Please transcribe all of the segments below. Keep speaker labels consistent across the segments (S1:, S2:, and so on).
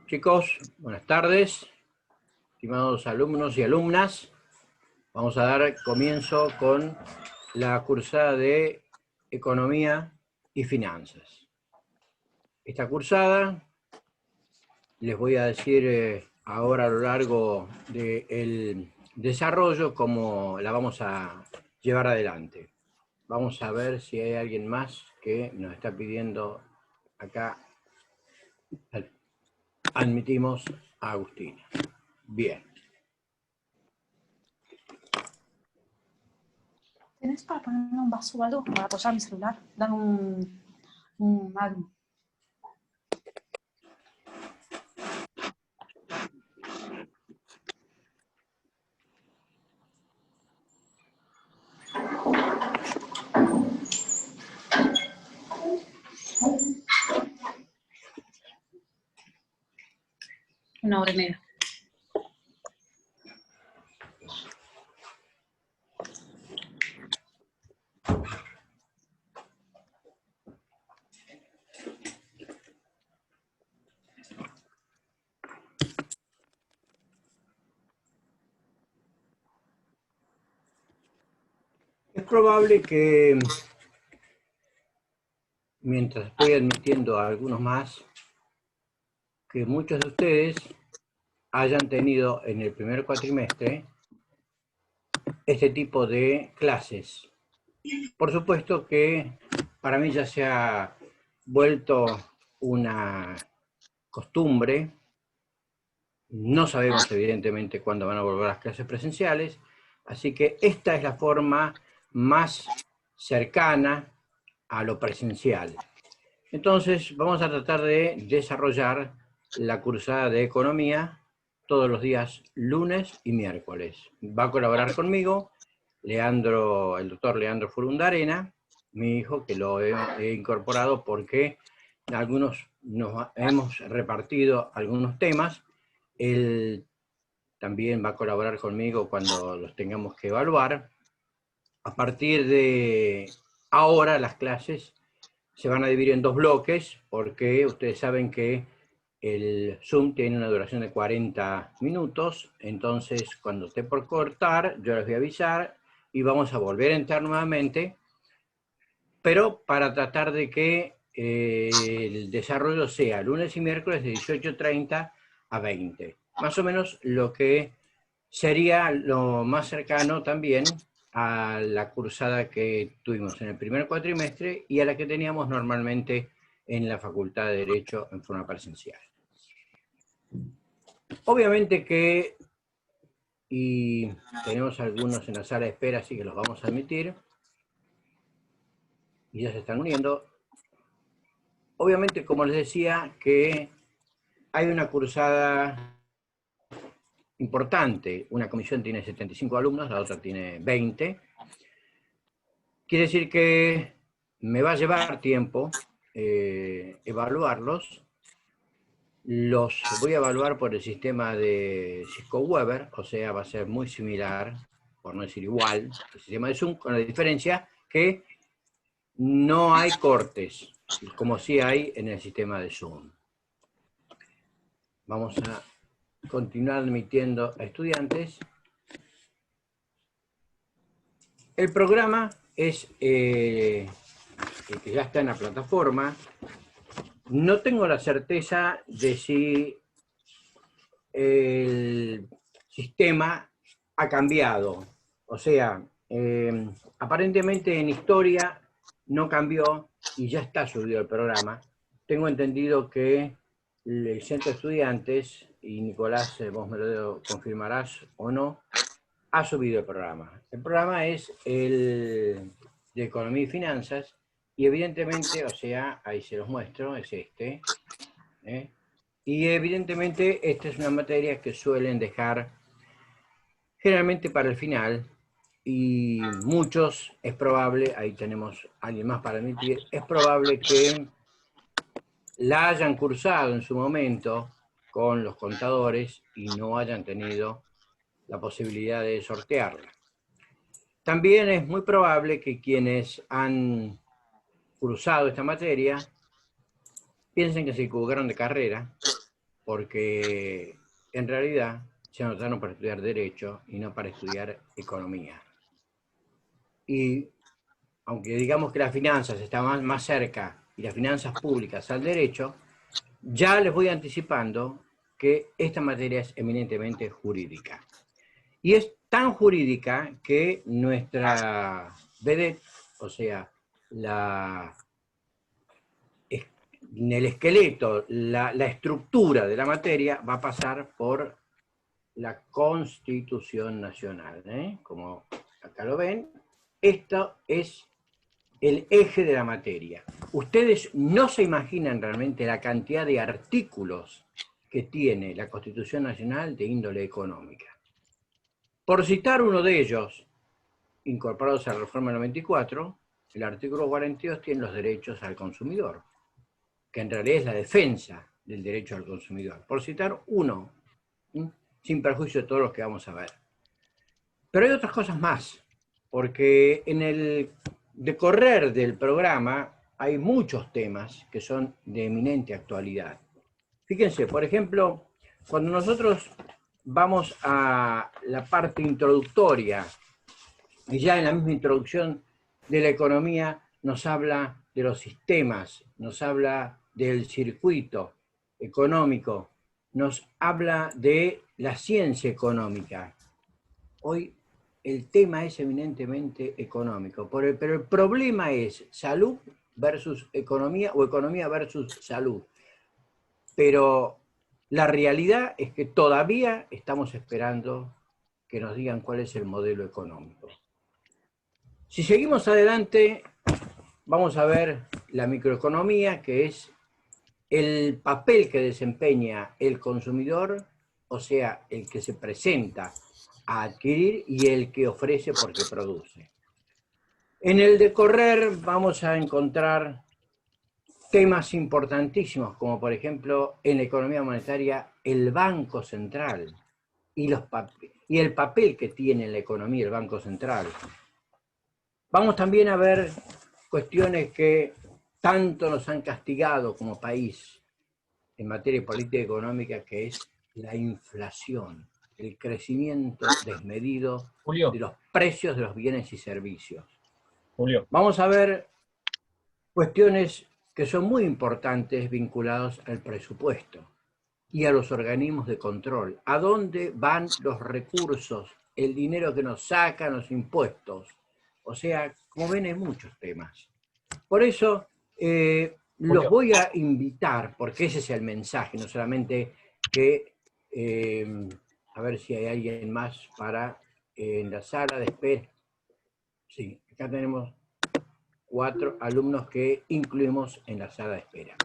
S1: Chicos, buenas tardes, estimados alumnos y alumnas. Vamos a dar comienzo con la cursada de Economía y Finanzas. Esta cursada, les voy a decir ahora a lo largo del desarrollo cómo la vamos a llevar adelante. Vamos a ver si hay alguien más que nos está pidiendo acá. Admitimos a Agustina. Bien.
S2: ¿Tenés para ponerme un vaso o algo para apoyar mi celular? Dame algo. Una hora y media.
S1: Es probable que, mientras estoy admitiendo a algunos más, que muchos de ustedes hayan tenido en el primer cuatrimestre este tipo de clases. Por supuesto que para mí ya se ha vuelto una costumbre. No sabemos evidentemente cuándo van a volver las clases presenciales, así que esta es la forma más cercana a lo presencial. Entonces vamos a tratar de desarrollar la cursada de Economía todos los días lunes y miércoles. Va a colaborar conmigo el doctor Leandro Furundarena, mi hijo, que lo he incorporado porque algunos nos hemos repartido algunos temas. Él también va a colaborar conmigo cuando los tengamos que evaluar. A partir de ahora las clases se van a dividir en dos bloques, porque ustedes saben que el Zoom tiene una duración de 40 minutos, entonces cuando esté por cortar, yo les voy a avisar y vamos a volver a entrar nuevamente, pero para tratar de que el desarrollo sea lunes y miércoles de 18:30 a 20. Más o menos lo que sería lo más cercano también a la cursada que tuvimos en el primer cuatrimestre y a la que teníamos normalmente en la Facultad de Derecho en forma presencial. Obviamente que, y tenemos algunos en la sala de espera, así que los vamos a admitir, y ya se están uniendo. Obviamente, como les decía, que hay una cursada importante. Una comisión tiene 75 alumnos, la otra tiene 20. Quiere decir que me va a llevar tiempo evaluarlos. Los voy a evaluar por el sistema de Cisco Weber, o sea, va a ser muy similar, por no decir igual, al sistema de Zoom, con la diferencia que no hay cortes, como sí hay en el sistema de Zoom. Vamos a continuar admitiendo a estudiantes. El programa es el que ya está en la plataforma. No tengo la certeza de si el sistema ha cambiado. O sea, aparentemente en historia no cambió y ya está subido el programa. Tengo entendido que el centro de estudiantes, y Nicolás, vos me lo confirmarás o no, ha subido el programa. El programa es el de Economía y Finanzas, y evidentemente, o sea, ahí se los muestro, es este. Y evidentemente esta es una materia que suelen dejar generalmente para el final, y muchos, es probable, ahí tenemos a alguien más para admitir, es probable que la hayan cursado en su momento con los contadores y no hayan tenido la posibilidad de sortearla. También es muy probable que quienes han cursado esta materia piensen que se equivocaron de carrera, porque en realidad se anotaron para estudiar Derecho y no para estudiar Economía. Y aunque digamos que las finanzas están más cerca y las finanzas públicas al Derecho, ya les voy anticipando que esta materia es eminentemente jurídica. Y es tan jurídica que nuestra vedette, o sea, en el esqueleto, la estructura de la materia va a pasar por la Constitución Nacional. Como acá lo ven, esto es el eje de la materia. Ustedes no se imaginan realmente la cantidad de artículos que tiene la Constitución Nacional de índole económica. Por citar uno de ellos, incorporados a la Reforma 94, el artículo 42 tiene los derechos al consumidor, que en realidad es la defensa del derecho al consumidor. Por citar uno, sin perjuicio de todos los que vamos a ver. Pero hay otras cosas más, porque en el decorrer del programa hay muchos temas que son de eminente actualidad. Fíjense, por ejemplo, cuando nosotros vamos a la parte introductoria, y ya en la misma introducción de la economía nos habla de los sistemas, nos habla del circuito económico, nos habla de la ciencia económica. Hoy el tema es eminentemente económico, pero el problema es salud versus economía o economía versus salud. Pero la realidad es que todavía estamos esperando que nos digan cuál es el modelo económico. Si seguimos adelante, vamos a ver la microeconomía, que es el papel que desempeña el consumidor, o sea, el que se presenta a adquirir y el que ofrece porque produce. En el decorrer vamos a encontrar temas importantísimos, como por ejemplo en la economía monetaria el Banco Central y el papel que tiene en la economía el Banco Central. Vamos también a ver cuestiones que tanto nos han castigado como país en materia de política económica, que es la inflación, el crecimiento desmedido de los precios de los bienes y servicios. Vamos a ver cuestiones que son muy importantes vinculadas al presupuesto y a los organismos de control. ¿A dónde van los recursos, el dinero que nos sacan los impuestos? O sea, como ven, hay muchos temas. Por eso los voy a invitar, porque ese es el mensaje, no solamente que, a ver si hay alguien más para en la sala de espera. Sí, acá tenemos 4 alumnos que incluimos en la sala de espera.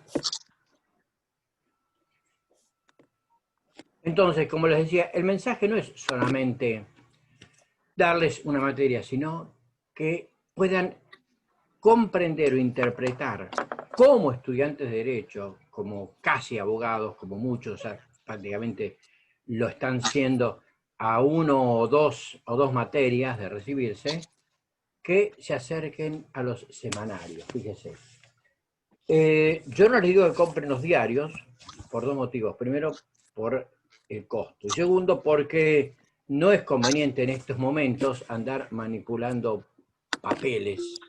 S1: Entonces, como les decía, el mensaje no es solamente darles una materia, sino que puedan comprender o interpretar como estudiantes de Derecho, como casi abogados, como muchos, o sea, prácticamente lo están siendo a uno o dos materias de recibirse, que se acerquen a los semanarios. Fíjese. Yo no les digo que compren los diarios por 2 motivos. Primero, por el costo. Y segundo, porque no es conveniente en estos momentos andar manipulando papeles.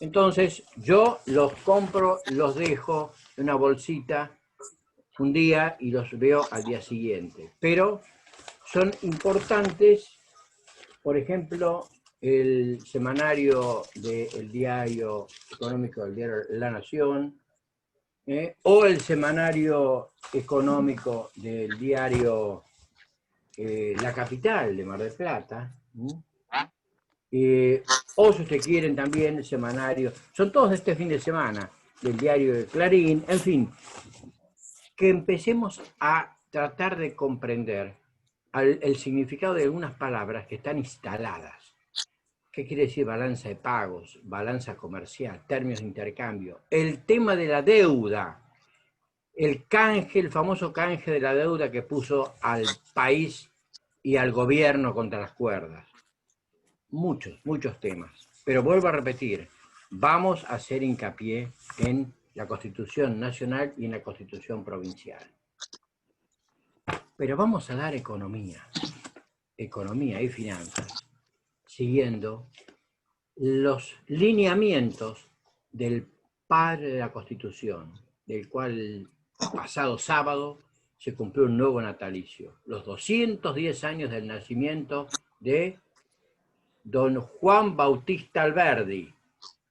S1: Entonces, yo los compro, los dejo en una bolsita un día y los veo al día siguiente. Pero son importantes, por ejemplo, el semanario del diario económico del diario La Nación, o el semanario económico del diario La Capital de Mar del Plata, o si ustedes quieren también el semanario, son todos de este fin de semana, del diario de Clarín, en fin, que empecemos a tratar de comprender el significado de algunas palabras que están instaladas. ¿Qué quiere decir balanza de pagos, balanza comercial, términos de intercambio? El tema de la deuda, el canje, el famoso canje de la deuda que puso al país y al gobierno contra las cuerdas. Muchos temas. Pero vuelvo a repetir, vamos a hacer hincapié en la Constitución Nacional y en la Constitución Provincial. pero vamos a dar economía y finanzas, siguiendo los lineamientos del padre de la Constitución, del cual el pasado sábado se cumplió un nuevo natalicio, los 210 años del nacimiento de don Juan Bautista Alberdi.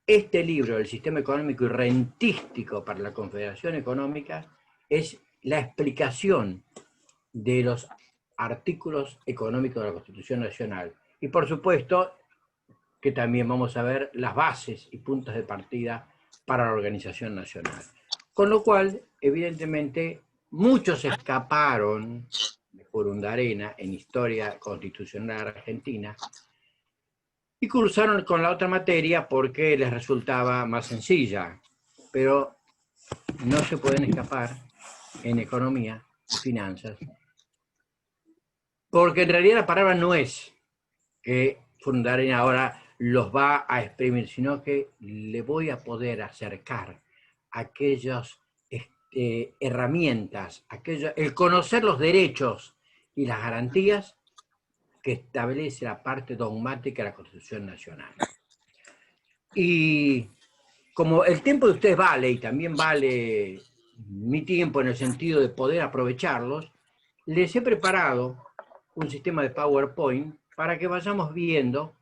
S1: Este libro, El Sistema Económico y Rentístico para la Confederación Económica, es la explicación de los artículos económicos de la Constitución Nacional. Y por supuesto que también vamos a ver las bases y puntos de partida para la organización nacional. Con lo cual, evidentemente, muchos escaparon de Purundarena en Historia Constitucional Argentina y cursaron con la otra materia porque les resultaba más sencilla, pero no se pueden escapar en economía y finanzas, porque en realidad la palabra no es que Purundarena ahora los va a exprimir, sino que le voy a poder acercar aquellas herramientas, el conocer los derechos y las garantías que establece la parte dogmática de la Constitución Nacional. Y como el tiempo de ustedes vale, y también vale mi tiempo en el sentido de poder aprovecharlos, les he preparado un sistema de PowerPoint para que vayamos viendo.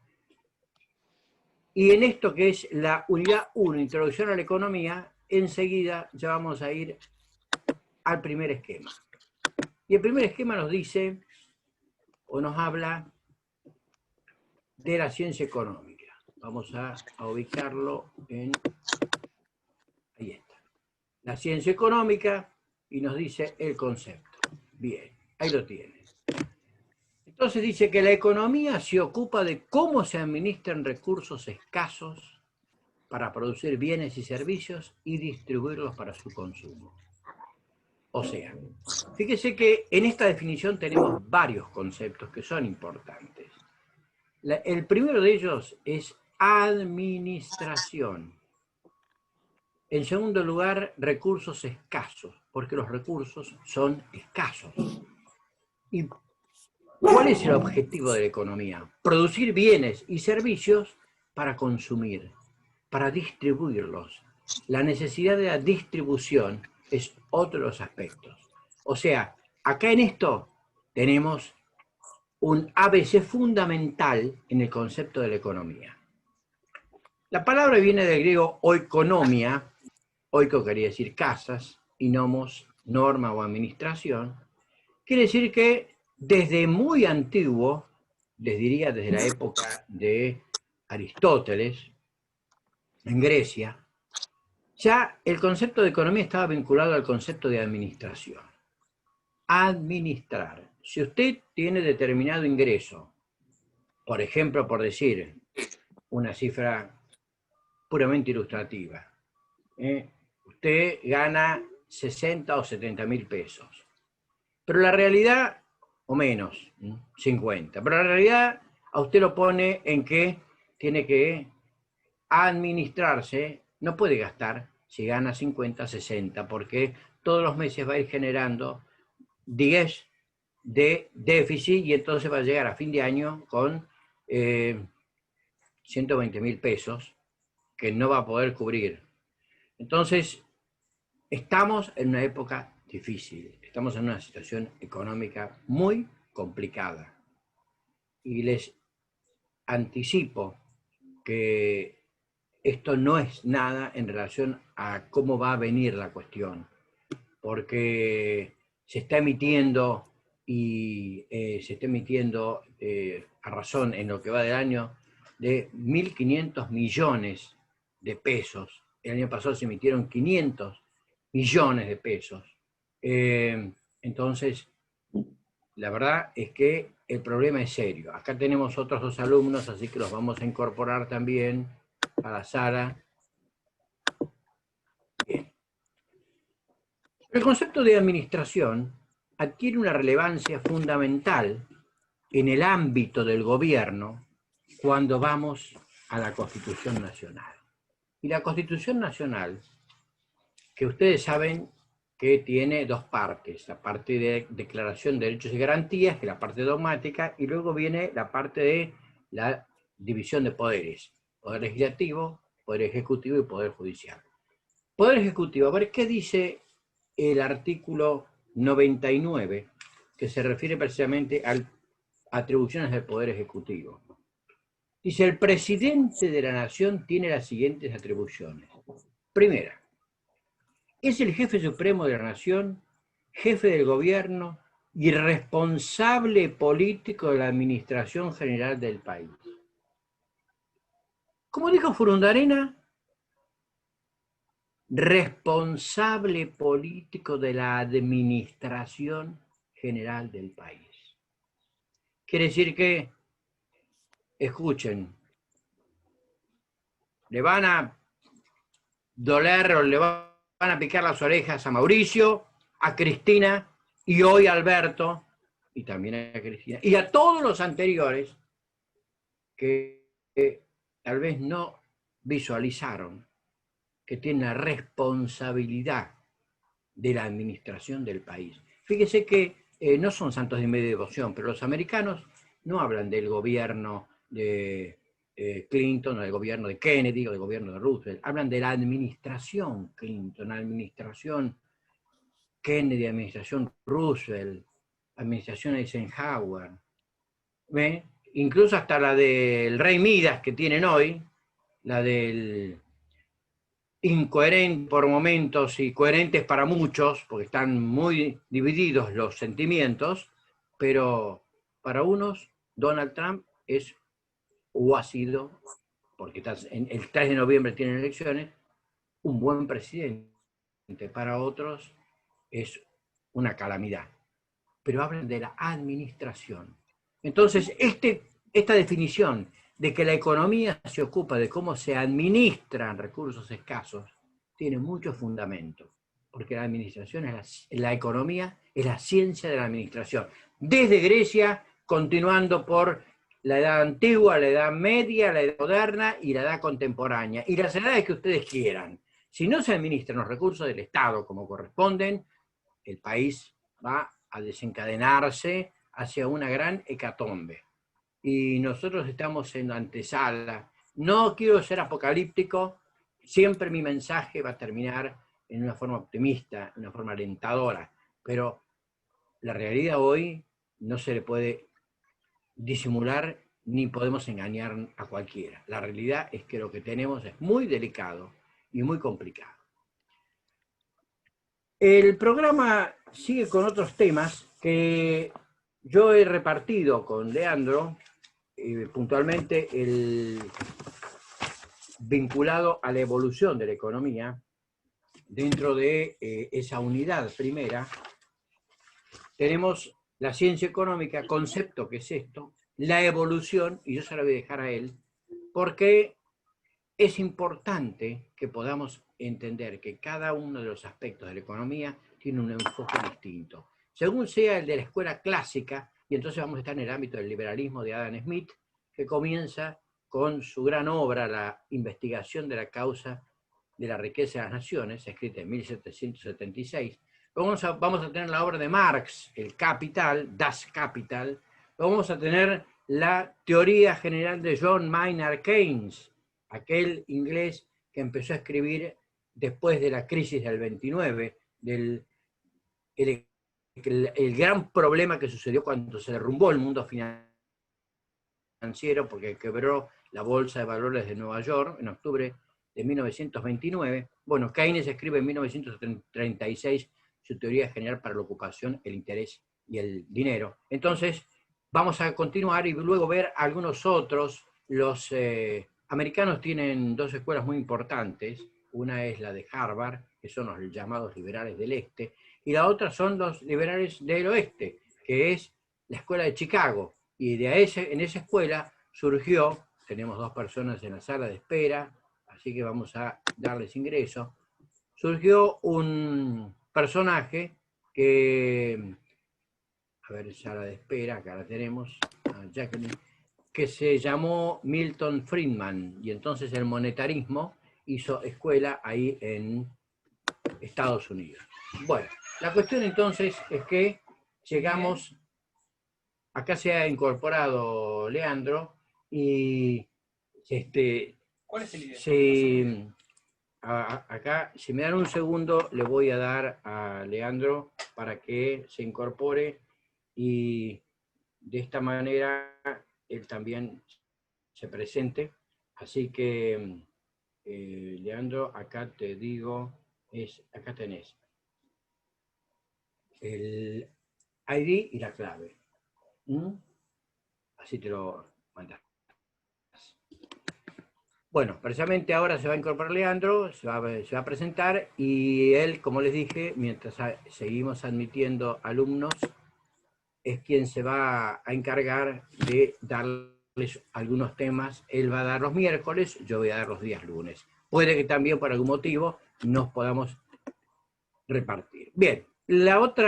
S1: Y en esto que es la unidad 1, Introducción a la Economía, enseguida ya vamos a ir al primer esquema. Y el primer esquema nos dice, o nos habla, de la ciencia económica. Vamos a ubicarlo en... Ahí está. La ciencia económica, y nos dice el concepto. Bien, ahí lo tienen. Entonces dice que la economía se ocupa de cómo se administran recursos escasos para producir bienes y servicios y distribuirlos para su consumo. O sea, fíjese que en esta definición tenemos varios conceptos que son importantes. El primero de ellos es administración. En segundo lugar, recursos escasos, porque los recursos son escasos. ¿Y cuál es el objetivo de la economía? Producir bienes y servicios para consumir, para distribuirlos. La necesidad de la distribución es otro de los aspectos. O sea, acá en esto tenemos un ABC fundamental en el concepto de la economía. La palabra viene del griego oikonomia, oiko quería decir casas, y nomos, norma o administración. Quiere decir que desde muy antiguo, les diría desde la época de Aristóteles, en Grecia, ya el concepto de economía estaba vinculado al concepto de administración. Administrar. Si usted tiene determinado ingreso, por ejemplo, por decir una cifra puramente ilustrativa, usted gana 60 o 70 mil pesos, pero la realidad, o menos, 50, pero la realidad a usted lo pone en que tiene que administrarse, no puede gastar si gana 50, 60, porque todos los meses va a ir generando 10 de déficit y entonces va a llegar a fin de año con 120 mil pesos que no va a poder cubrir. Entonces, estamos en una época difícil, estamos en una situación económica muy complicada. Y les anticipo que esto no es nada en relación a cómo va a venir la cuestión, porque se está emitiendo a razón en lo que va del año de 1.500 millones de pesos. El año pasado se emitieron 500 millones de pesos. Entonces, la verdad es que el problema es serio. Acá tenemos otros dos alumnos, así que los vamos a incorporar también a la sala. Bien. El concepto de administración adquiere una relevancia fundamental en el ámbito del gobierno cuando vamos a la Constitución Nacional. Y la Constitución Nacional, que ustedes saben que tiene dos partes, la parte de declaración de derechos y garantías, que es la parte dogmática, y luego viene la parte de la división de poderes, poder legislativo, poder ejecutivo y poder judicial. Poder ejecutivo, a ver, ¿qué dice el artículo 99, que se refiere precisamente a atribuciones del poder ejecutivo? Dice, el presidente de la nación tiene las siguientes atribuciones. Primera, es el jefe supremo de la nación, jefe del gobierno y responsable político de la administración general del país. Como dijo Furundarena, responsable político de la administración general del país. Quiere decir que, escuchen, le van a doler o le van a picar las orejas a Mauricio, a Cristina y hoy a Alberto, y también a Cristina, y a todos los anteriores que tal vez no visualizaron que tienen la responsabilidad de la administración del país. Fíjese que no son santos de mi devoción, pero los americanos no hablan del gobierno de Clinton, o del gobierno de Kennedy, o del gobierno de Roosevelt. Hablan de la administración Clinton, la administración Kennedy, administración Roosevelt, administración Eisenhower. ¿Ve? Incluso hasta la del rey Midas que tienen hoy, la del incoherente por momentos y coherentes para muchos, porque están muy divididos los sentimientos, pero para unos Donald Trump es o ha sido, porque el 3 de noviembre tienen elecciones, un buen presidente. Para otros es una calamidad. Pero hablan de la administración. Entonces, esta definición de que la economía se ocupa de cómo se administran recursos escasos tiene mucho fundamento, porque la administración la economía es la ciencia de la administración, desde Grecia, continuando por la edad antigua, la edad media, la edad moderna y la edad contemporánea, y las edades que ustedes quieran. Si no se administran los recursos del Estado como corresponden, el país va a desencadenarse hacia una gran hecatombe. Y nosotros estamos en la antesala. No quiero ser apocalíptico, siempre mi mensaje va a terminar en una forma optimista, en una forma alentadora, pero la realidad hoy no se le puede disimular ni podemos engañar a cualquiera. La realidad es que lo que tenemos es muy delicado y muy complicado. El programa sigue con otros temas que yo he repartido con Leandro, puntualmente el vinculado a la evolución de la economía. Dentro de esa unidad primera tenemos la ciencia económica, concepto que es esto, la evolución, y yo se la voy a dejar a él, porque es importante que podamos entender que cada uno de los aspectos de la economía tiene un enfoque distinto. Según sea el de la escuela clásica, y entonces vamos a estar en el ámbito del liberalismo de Adam Smith, que comienza con su gran obra, La investigación de la causa de la riqueza de las naciones, escrita en 1776. Vamos a tener la obra de Marx, El Capital, Das Kapital. Vamos a tener la teoría general de John Maynard Keynes, aquel inglés que empezó a escribir después de la crisis del 29, el gran problema que sucedió cuando se derrumbó el mundo financiero, porque quebró la Bolsa de Valores de Nueva York en octubre de 1929. Bueno, Keynes escribe en 1936 su teoría general para la ocupación, el interés y el dinero. Entonces, vamos a continuar y luego ver algunos otros. Los americanos tienen dos escuelas muy importantes. Una es la de Harvard, que son los llamados liberales del este, y la otra son los liberales del oeste, que es la escuela de Chicago. Y en esa escuela surgió, tenemos dos personas en la sala de espera, así que vamos a darles ingreso, surgió un personaje que, a ver, sala de espera, acá la tenemos, Jacqueline, que se llamó Milton Friedman, y entonces el monetarismo hizo escuela ahí en Estados Unidos. Bueno, la cuestión entonces es que llegamos, acá se ha incorporado Leandro y
S3: ¿Cuál es el ID?
S1: acá, si me dan un segundo, le voy a dar a Leandro para que se incorpore y de esta manera él también se presente. Así que, Leandro, acá te digo, acá tenés el ID y la clave. Así te lo mandas. Bueno, precisamente ahora se va a incorporar Leandro, se va a presentar y él, como les dije, mientras seguimos admitiendo alumnos, es quien se va a encargar de darles algunos temas. Él va a dar los miércoles, yo voy a dar los días lunes. Puede que también por algún motivo nos podamos repartir. Bien, el otro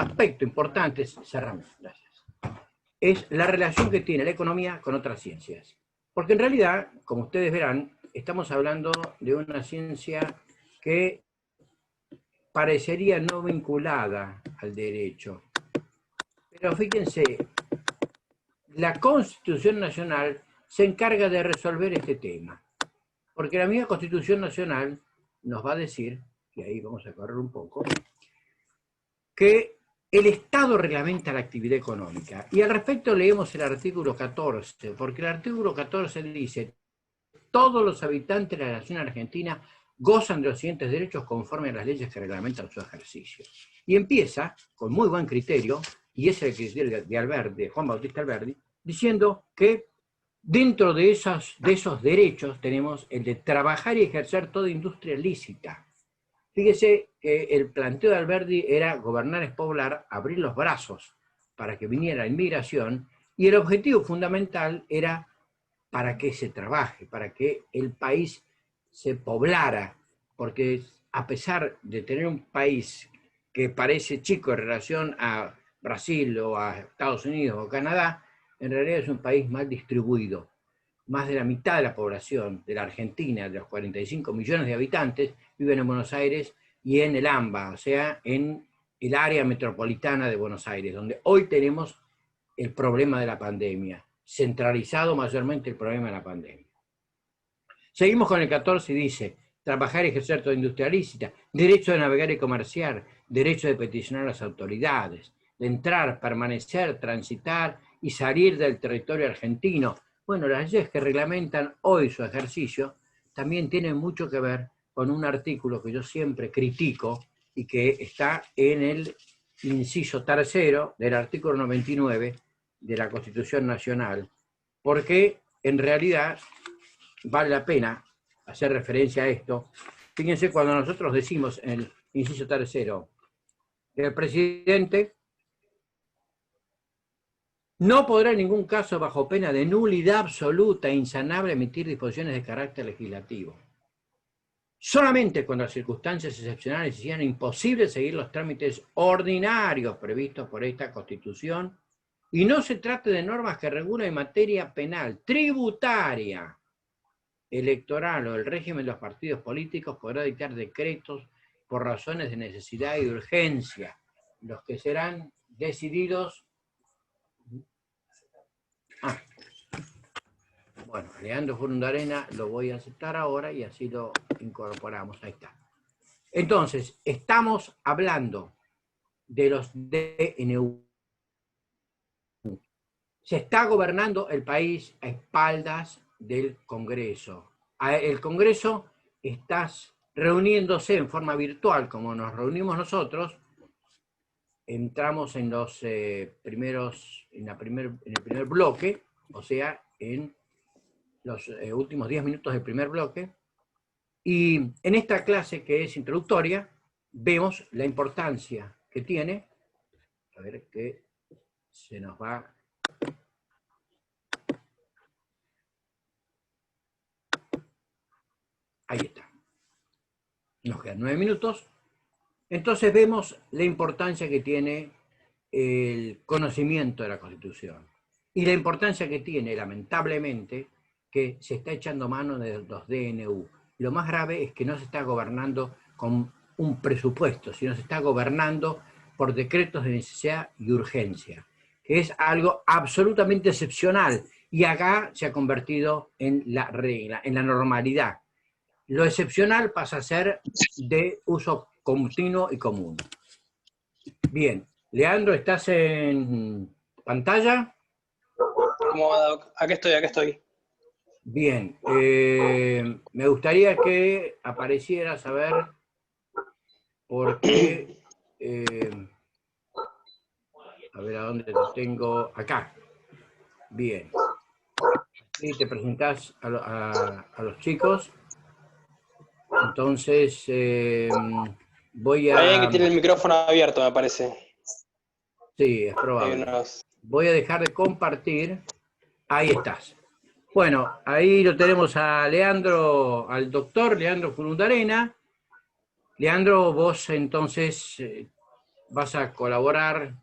S1: aspecto importante, cerramos, gracias, es la relación que tiene la economía con otras ciencias. Porque en realidad, como ustedes verán, estamos hablando de una ciencia que parecería no vinculada al derecho. Pero fíjense, la Constitución Nacional se encarga de resolver este tema. Porque la misma Constitución Nacional nos va a decir, y ahí vamos a correr un poco, que el Estado reglamenta la actividad económica. Y al respecto leemos el artículo 14, porque el artículo 14 dice: todos los habitantes de la nación argentina gozan de los siguientes derechos conforme a las leyes que reglamentan su ejercicio. Y empieza, con muy buen criterio, y ese es el criterio de Alberdi, de Juan Bautista Alberdi, diciendo que dentro de esos derechos tenemos el de trabajar y ejercer toda industria lícita. Fíjese que el planteo de Alberdi era gobernar es poblar, abrir los brazos para que viniera la inmigración, y el objetivo fundamental era para que se trabaje, para que el país se poblara, porque a pesar de tener un país que parece chico en relación a Brasil o a Estados Unidos o Canadá, en realidad es un país mal distribuido. Más de la mitad de la población de la Argentina, de los 45 millones de habitantes, viven en Buenos Aires y en el AMBA, o sea, en el área metropolitana de Buenos Aires, donde hoy tenemos el problema de la pandemia, centralizado mayormente el problema de la pandemia. Seguimos con el 14 y dice: trabajar y ejercer toda industria lícita, derecho de navegar y comerciar, derecho de peticionar a las autoridades, de entrar, permanecer, transitar y salir del territorio argentino. Bueno, las leyes que reglamentan hoy su ejercicio también tienen mucho que ver con un artículo que yo siempre critico y que está en el inciso tercero del artículo 99 de la Constitución Nacional, porque en realidad vale la pena hacer referencia a esto. Fíjense, cuando nosotros decimos en el inciso tercero que el presidente no podrá en ningún caso, bajo pena de nulidad absoluta e insanable, emitir disposiciones de carácter legislativo. Solamente cuando las circunstancias excepcionales sean imposibles seguir los trámites ordinarios previstos por esta Constitución, y no se trate de normas que regulen en materia penal, tributaria, electoral o el régimen de los partidos políticos, podrá dictar decretos por razones de necesidad y de urgencia, los que serán decididos. Bueno, Leandro Furundarena lo voy a aceptar ahora y así lo incorporamos. Ahí está. Entonces, estamos hablando de los DNU. Se está gobernando el país a espaldas del Congreso. El Congreso está reuniéndose en forma virtual, como nos reunimos nosotros. Entramos en los primeros, en el primer bloque, o sea, en los últimos 10 minutos del primer bloque. Y en esta clase, que es introductoria, vemos la importancia que tiene. A ver que se nos va. Ahí está. Nos quedan 9 minutos. Entonces vemos la importancia que tiene el conocimiento de la Constitución. Y la importancia que tiene, lamentablemente, que se está echando mano de los DNU. Lo más grave es que no se está gobernando con un presupuesto, sino se está gobernando por decretos de necesidad y urgencia, que es algo absolutamente excepcional, y acá se ha convertido en la regla, en la normalidad. Lo excepcional pasa a ser de uso continuo y común. Bien, Leandro, ¿estás en pantalla?
S4: ¿Cómo va, Doc? Aquí estoy.
S1: Bien, me gustaría que aparecieras a ver por qué... a ver a dónde te tengo. Acá. Bien. Y te presentás a los chicos. Entonces, voy
S4: Hay alguien que
S1: a...
S4: tiene el micrófono abierto, me parece.
S1: Sí, es probable. Voy a dejar de compartir. Ahí estás. Bueno, ahí lo tenemos a Leandro, al doctor Leandro Furundarena. Leandro, vos entonces vas a colaborar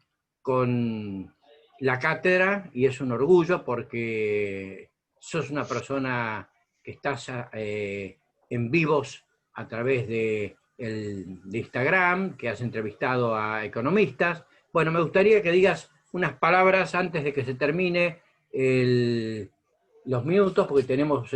S1: con la cátedra, y es un orgullo porque sos una persona que estás en vivos a través de Instagram, que has entrevistado a economistas. Bueno, me gustaría que digas unas palabras antes de que se termine los minutos, porque tenemos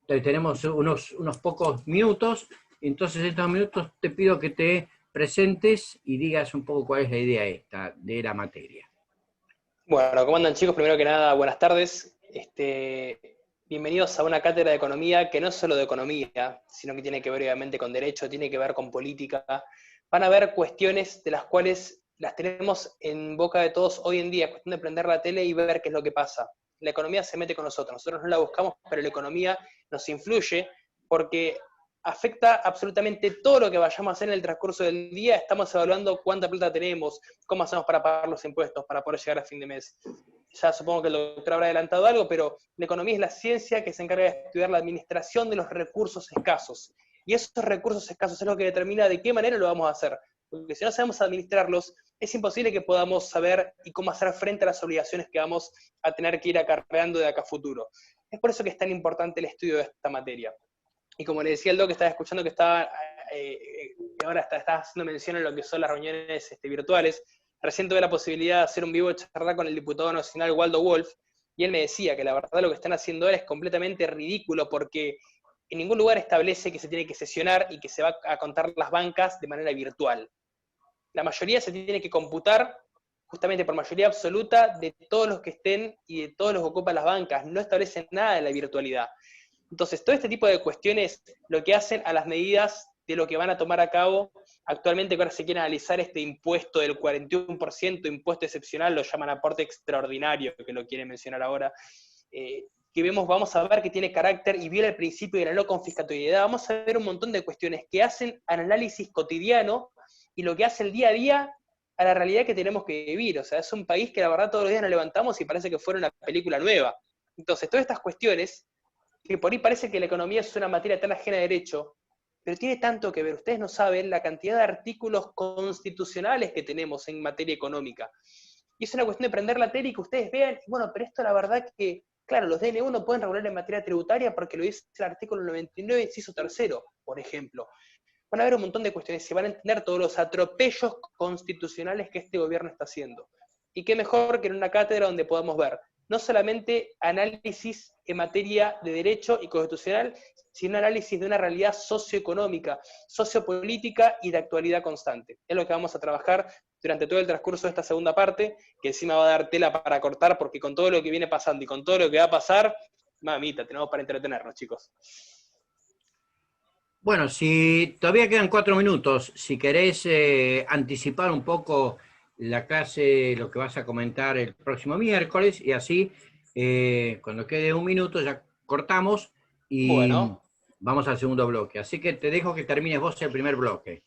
S1: tenemos unos pocos minutos. Entonces, en estos minutos te pido que te presentes y digas un poco cuál es la idea esta de la materia.
S4: Bueno, ¿cómo andan, chicos? Primero que nada, buenas tardes. Bienvenidos a una cátedra de economía que no es solo de economía, sino que tiene que ver obviamente con derecho, tiene que ver con política. Van a haber cuestiones de las cuales las tenemos en boca de todos hoy en día, cuestión de prender la tele y ver qué es lo que pasa. La economía se mete con nosotros no la buscamos, pero la economía nos influye porque afecta absolutamente todo lo que vayamos a hacer en el transcurso del día. Estamos evaluando cuánta plata tenemos, cómo hacemos para pagar los impuestos, para poder llegar a fin de mes. Ya supongo que el doctor habrá adelantado algo, pero la economía es la ciencia que se encarga de estudiar la administración de los recursos escasos. Y esos recursos escasos es lo que determina de qué manera lo vamos a hacer. Porque si no sabemos administrarlos, es imposible que podamos saber y cómo hacer frente a las obligaciones que vamos a tener que ir acarreando de acá a futuro. Es por eso que es tan importante el estudio de esta materia. Y como le decía el doc, estaba escuchando que ahora está haciendo mención en lo que son las reuniones virtuales. Recién tuve la posibilidad de hacer un vivo charla con el diputado nacional Waldo Wolf, y él me decía que la verdad lo que están haciendo ahora es completamente ridículo, porque en ningún lugar establece que se tiene que sesionar y que se va a contar las bancas de manera virtual. La mayoría se tiene que computar justamente por mayoría absoluta de todos los que estén y de todos los que ocupan las bancas. No establecen nada de la virtualidad. Entonces, todo este tipo de cuestiones lo que hacen a las medidas de lo que van a tomar a cabo actualmente, que ahora se quiere analizar este impuesto del 41%, impuesto excepcional, lo llaman aporte extraordinario, que lo quieren mencionar ahora, vamos a ver que tiene carácter y viola el principio de la no confiscatoriedad. Vamos a ver un montón de cuestiones que hacen al análisis cotidiano y lo que hace el día a día a la realidad que tenemos que vivir. O sea, es un país que la verdad todos los días nos levantamos y parece que fuera una película nueva. Entonces, todas estas cuestiones, que por ahí parece que la economía es una materia tan ajena a derecho, pero tiene tanto que ver. Ustedes no saben la cantidad de artículos constitucionales que tenemos en materia económica. Y es una cuestión de prender la tele y que ustedes vean, bueno, pero esto la verdad que, claro, los DNU no pueden regular en materia tributaria porque lo dice el artículo 99, inciso tercero, por ejemplo. Van a haber un montón de cuestiones, se van a entender todos los atropellos constitucionales que este gobierno está haciendo. Y qué mejor que en una cátedra donde podamos ver no solamente análisis en materia de derecho y constitucional, sino análisis de una realidad socioeconómica, sociopolítica y de actualidad constante. Es lo que vamos a trabajar durante todo el transcurso de esta segunda parte, que encima va a dar tela para cortar, porque con todo lo que viene pasando y con todo lo que va a pasar, mamita, tenemos para entretenernos, chicos.
S1: Bueno, si todavía quedan 4 minutos, si querés anticipar un poco la clase, lo que vas a comentar el próximo miércoles, y así, cuando quede un minuto, ya cortamos y vamos al segundo bloque. Así que te dejo que termines vos el primer bloque.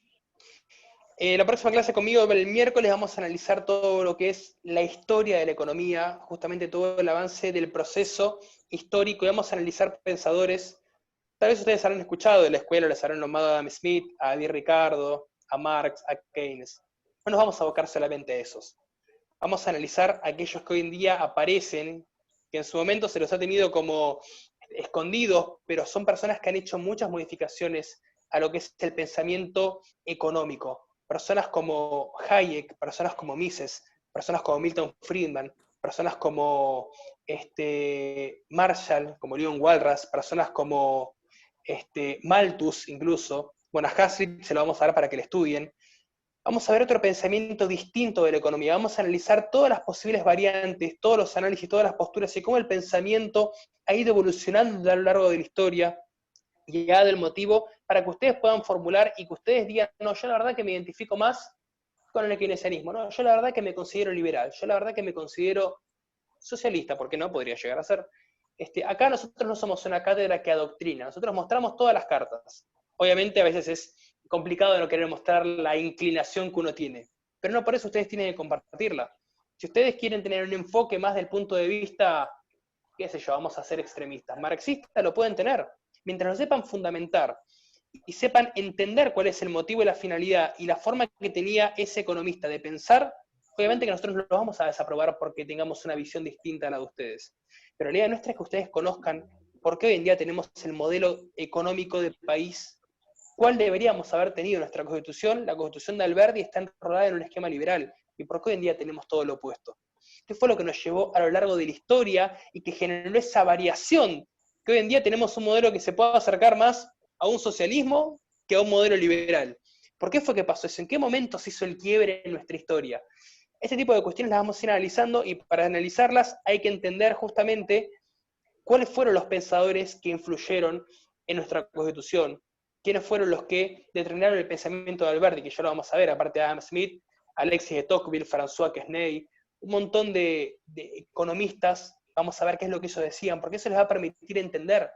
S4: La próxima clase conmigo, el miércoles, vamos a analizar todo lo que es la historia de la economía, justamente todo el avance del proceso histórico, y vamos a analizar pensadores. Tal vez ustedes habrán escuchado de la escuela, les habrán nombrado a Adam Smith, a David Ricardo, a Marx, a Keynes. No nos vamos a abocar solamente a esos. Vamos a analizar aquellos que hoy en día aparecen, que en su momento se los ha tenido como escondidos, pero son personas que han hecho muchas modificaciones a lo que es el pensamiento económico. Personas como Hayek, personas como Mises, personas como Milton Friedman, personas como Marshall, como Leon Walras, personas como Malthus incluso. Bueno, a Hazlitt se lo vamos a dar para que lo estudien. Vamos a ver otro pensamiento distinto de la economía, vamos a analizar todas las posibles variantes, todos los análisis, todas las posturas y cómo el pensamiento ha ido evolucionando a lo largo de la historia y ha dado el motivo para que ustedes puedan formular y que ustedes digan, no, yo la verdad que me identifico más con el keynesianismo, no, yo la verdad que me considero liberal, yo la verdad que me considero socialista, porque no podría llegar a ser. Acá nosotros no somos una cátedra que adoctrina, nosotros mostramos todas las cartas. Obviamente a veces es complicado de no querer mostrar la inclinación que uno tiene, pero no por eso ustedes tienen que compartirla. Si ustedes quieren tener un enfoque más del punto de vista, qué sé yo, vamos a ser extremistas, marxistas, lo pueden tener. Mientras lo sepan fundamentar y sepan entender cuál es el motivo y la finalidad y la forma que tenía ese economista de pensar, obviamente que nosotros no lo vamos a desaprobar porque tengamos una visión distinta a la de ustedes. Pero la idea nuestra es que ustedes conozcan por qué hoy en día tenemos el modelo económico del país, cuál deberíamos haber tenido nuestra Constitución. La Constitución de Alberdi está enrolada en un esquema liberal, y por qué hoy en día tenemos todo lo opuesto. ¿Qué fue lo que nos llevó a lo largo de la historia y que generó esa variación? Que hoy en día tenemos un modelo que se pueda acercar más a un socialismo que a un modelo liberal. ¿Por qué fue que pasó eso? ¿En qué momento se hizo el quiebre en nuestra historia? Este tipo de cuestiones las vamos a ir analizando, y para analizarlas hay que entender justamente cuáles fueron los pensadores que influyeron en nuestra Constitución, quiénes fueron los que determinaron el pensamiento de Alberti, que ya lo vamos a ver, aparte de Adam Smith, Alexis de Tocqueville, François Quesnay, un montón de economistas. Vamos a ver qué es lo que ellos decían, porque eso les va a permitir entender.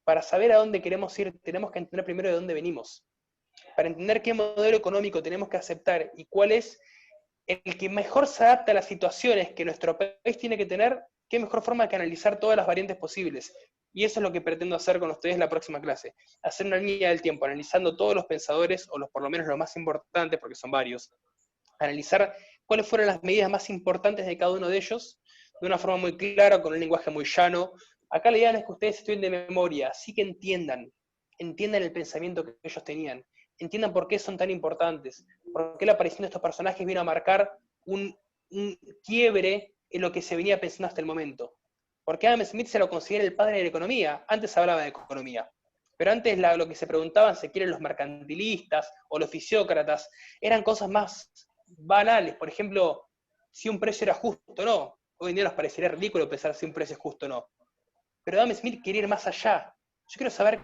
S4: Para saber a dónde queremos ir, tenemos que entender primero de dónde venimos. Para entender qué modelo económico tenemos que aceptar y cuál es el que mejor se adapta a las situaciones que nuestro país tiene que tener, qué mejor forma que analizar todas las variantes posibles. Y eso es lo que pretendo hacer con ustedes en la próxima clase. Hacer una línea del tiempo, analizando todos los pensadores, o por lo menos los más importantes, porque son varios. Analizar cuáles fueron las medidas más importantes de cada uno de ellos, de una forma muy clara, con un lenguaje muy llano. Acá la idea no es que ustedes estudien de memoria, sí que entiendan el pensamiento que ellos tenían, entiendan por qué son tan importantes, por qué la aparición de estos personajes vino a marcar un quiebre en lo que se venía pensando hasta el momento. Porque Adam Smith se lo considera el padre de la economía. Antes hablaba de economía, pero antes lo que se preguntaban, si quieren, los mercantilistas o los fisiócratas, eran cosas más banales. Por ejemplo, si un precio era justo o no. Hoy en día nos parecería ridículo pensar si un precio es justo o no. Pero Adam Smith quería ir más allá. Yo quiero saber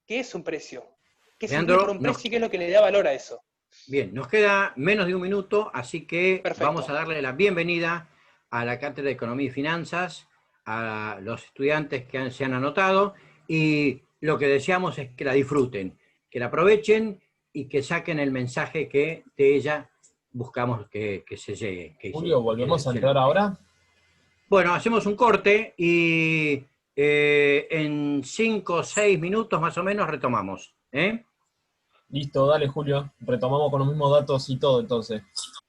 S4: qué es un precio, qué significa un precio y qué es lo que le da valor a eso.
S1: Bien, nos queda menos de un minuto, así que
S4: Perfecto.
S1: Vamos a darle la bienvenida a la Cátedra de Economía y Finanzas, a los estudiantes que se han anotado, y lo que deseamos es que la disfruten, que la aprovechen y que saquen el mensaje que de ella buscamos que se llegue.
S5: Julio, ¿volvemos a entrar ahora?
S1: Bueno, hacemos un corte y en 5 o 6 minutos más o menos retomamos.
S5: Listo, dale Julio, retomamos con los mismos datos y todo entonces.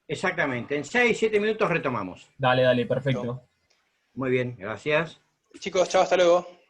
S1: Exactamente, en 6, 7 minutos retomamos.
S5: Dale, perfecto.
S1: Muy bien, gracias.
S4: Chicos, chao, hasta luego.